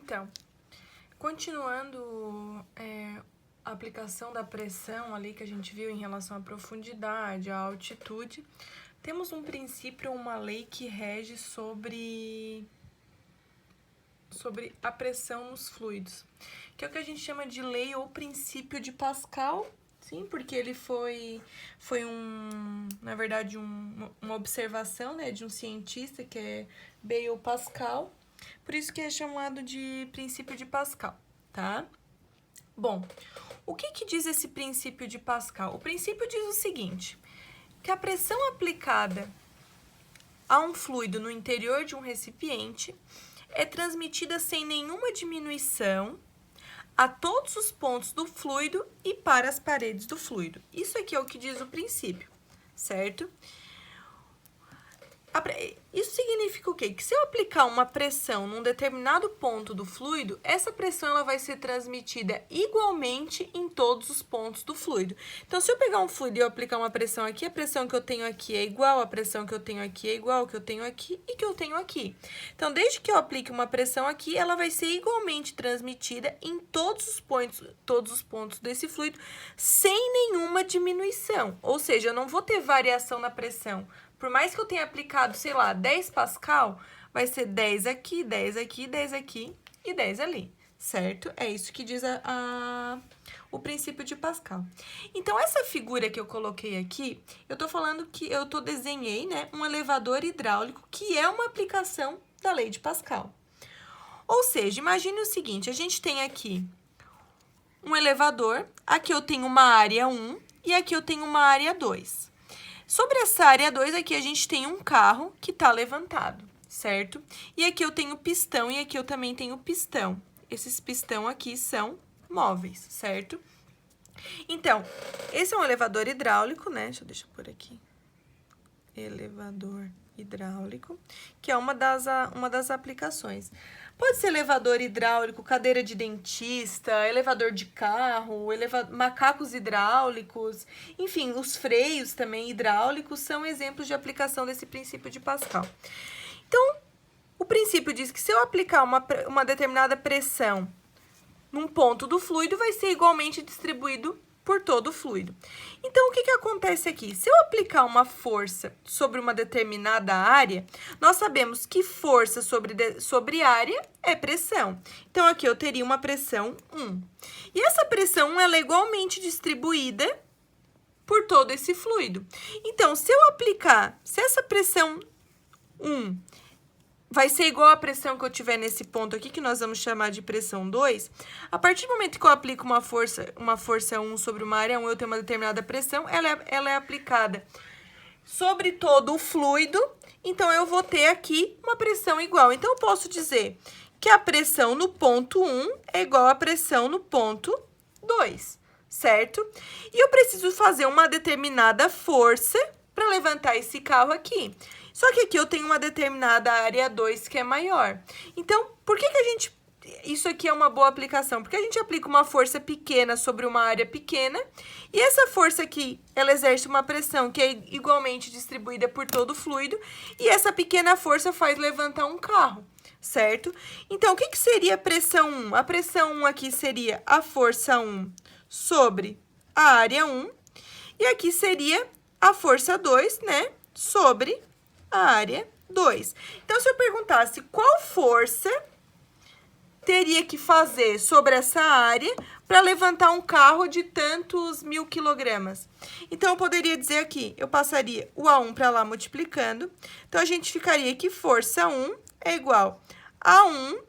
Então, continuando a aplicação da pressão ali que a gente viu em relação à profundidade, à altitude, temos um princípio, uma lei que rege sobre a pressão nos fluidos, que é o que a gente chama de lei ou princípio de Pascal, sim, porque ele foi na verdade, uma observação, né, de um cientista que é Blaise Pascal, por isso que é chamado de princípio de Pascal, tá? Bom, o que diz esse princípio de Pascal? O princípio diz o seguinte, que a pressão aplicada a um fluido no interior de um recipiente é transmitida sem nenhuma diminuição a todos os pontos do fluido e para as paredes do fluido. Isso aqui é o que diz o princípio, certo? Isso significa o quê? Que se eu aplicar uma pressão num determinado ponto do fluido, essa pressão ela vai ser transmitida igualmente em todos os pontos do fluido. Então, se eu pegar um fluido e eu aplicar uma pressão aqui, a pressão que eu tenho aqui é igual, a pressão que eu tenho aqui é igual, que eu tenho aqui e que eu tenho aqui. Então, desde que eu aplique uma pressão aqui, ela vai ser igualmente transmitida em todos os pontos desse fluido, sem nenhuma diminuição. Ou seja, eu não vou ter variação na pressão. Por mais que eu tenha aplicado, sei lá, 10 Pascal, vai ser 10 aqui, 10 aqui, 10 aqui e 10 ali, certo? É isso que diz o princípio de Pascal. Então, essa figura que eu coloquei aqui, eu tô falando que desenhei, né, um elevador hidráulico, que é uma aplicação da lei de Pascal. Ou seja, imagine o seguinte, a gente tem aqui um elevador, aqui eu tenho uma área 1 e aqui eu tenho uma área 2. Sobre essa área 2, aqui a gente tem um carro que está levantado, certo? E aqui eu tenho pistão e aqui eu também tenho pistão. Esses pistão aqui são móveis, certo? Então, esse é um elevador hidráulico, né? Deixa eu pôr aqui. Elevador hidráulico, que é uma das aplicações. Pode ser elevador hidráulico, cadeira de dentista, elevador de carro, macacos hidráulicos, enfim, os freios também hidráulicos são exemplos de aplicação desse princípio de Pascal. Então, o princípio diz que se eu aplicar uma determinada pressão num ponto do fluido, vai ser igualmente distribuído por todo o fluido. Então, o que acontece aqui? Se eu aplicar uma força sobre uma determinada área, nós sabemos que força sobre área é pressão. Então, aqui eu teria uma pressão 1. E essa pressão 1, ela é igualmente distribuída por todo esse fluido. Então, se essa pressão 1 vai ser igual à pressão que eu tiver nesse ponto aqui, que nós vamos chamar de pressão 2, a partir do momento que eu aplico uma força 1 sobre uma área 1, eu tenho uma determinada pressão, ela é aplicada sobre todo o fluido, então eu vou ter aqui uma pressão igual. Então, eu posso dizer que a pressão no ponto 1 é igual à pressão no ponto 2, certo? E eu preciso fazer uma determinada força para levantar esse carro aqui. Só que aqui eu tenho uma determinada área 2 que é maior. Então, por que isso aqui é uma boa aplicação? Porque a gente aplica uma força pequena sobre uma área pequena, e essa força aqui, ela exerce uma pressão que é igualmente distribuída por todo o fluido, e essa pequena força faz levantar um carro, certo? Então, o que seria a pressão 1? A pressão 1 aqui seria a força 1 sobre a área 1, e aqui seria a força 2, né, sobre a área 2. Então, se eu perguntasse qual força teria que fazer sobre essa área para levantar um carro de tantos 1000 quilogramas? Então, eu poderia dizer aqui, eu passaria o A1 para lá multiplicando. Então, a gente ficaria que força 1 é igual a 1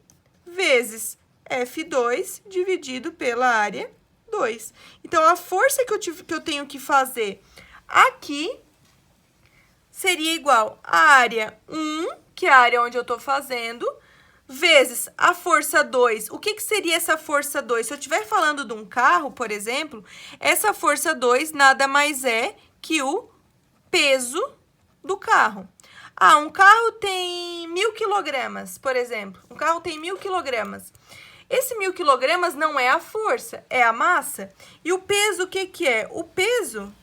vezes F2 dividido pela área 2. Então, a força que eu tenho que fazer aqui seria igual à área 1, que é a área onde eu estou fazendo, vezes a força 2. O que seria essa força 2? Se eu estiver falando de um carro, por exemplo, essa força 2 nada mais é que o peso do carro. Ah, um carro tem 1000 quilogramas, por exemplo. Um carro tem 1000 quilogramas. Esse 1000 quilogramas não é a força, é a massa. E o peso, o que é? O peso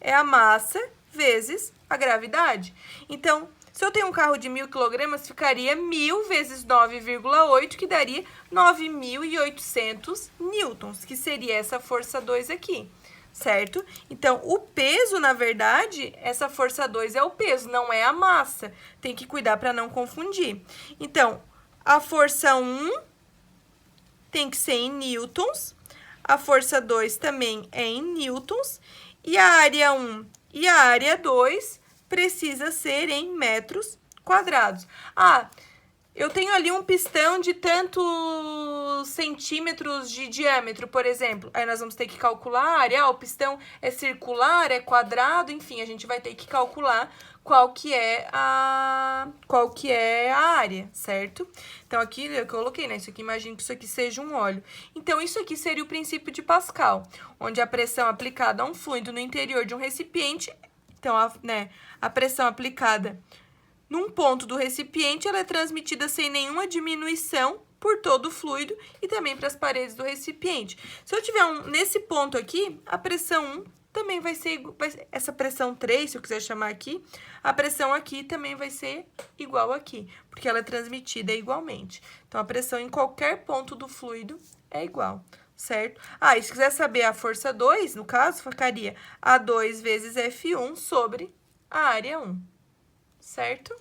é a massa vezes a gravidade. Então, Se eu tenho um carro de 1.000 quilogramas, ficaria 1.000 vezes 9,8, que daria 9.800 newtons, que seria essa força 2 aqui, certo? Então, o peso, na verdade, essa força 2 é o peso, não é a massa. Tem que cuidar para não confundir. Então, a força 1 tem que ser em newtons, a força 2 também é em newtons, e a área 1 e a área 2 precisa ser em metros quadrados. Ah, eu tenho ali um pistão de tantos centímetros de diâmetro, por exemplo. Aí nós vamos ter que calcular a área. Ah, o pistão é circular, é quadrado, enfim, a gente vai ter que calcular qual que é a área, certo? Então, aqui eu coloquei, né? Isso aqui, imagino que isso aqui seja um óleo. Então, isso aqui seria o princípio de Pascal, onde a pressão aplicada a um fluido no interior de um recipiente, então, a pressão aplicada num ponto do recipiente, ela é transmitida sem nenhuma diminuição por todo o fluido e também para as paredes do recipiente. Se eu tiver nesse ponto aqui, a pressão 1 também vai ser essa pressão 3, se eu quiser chamar aqui, a pressão aqui também vai ser igual aqui, porque ela é transmitida igualmente. Então, a pressão em qualquer ponto do fluido é igual, certo? Ah, e se quiser saber a força 2, no caso, ficaria A2 vezes F1 sobre a área 1, certo?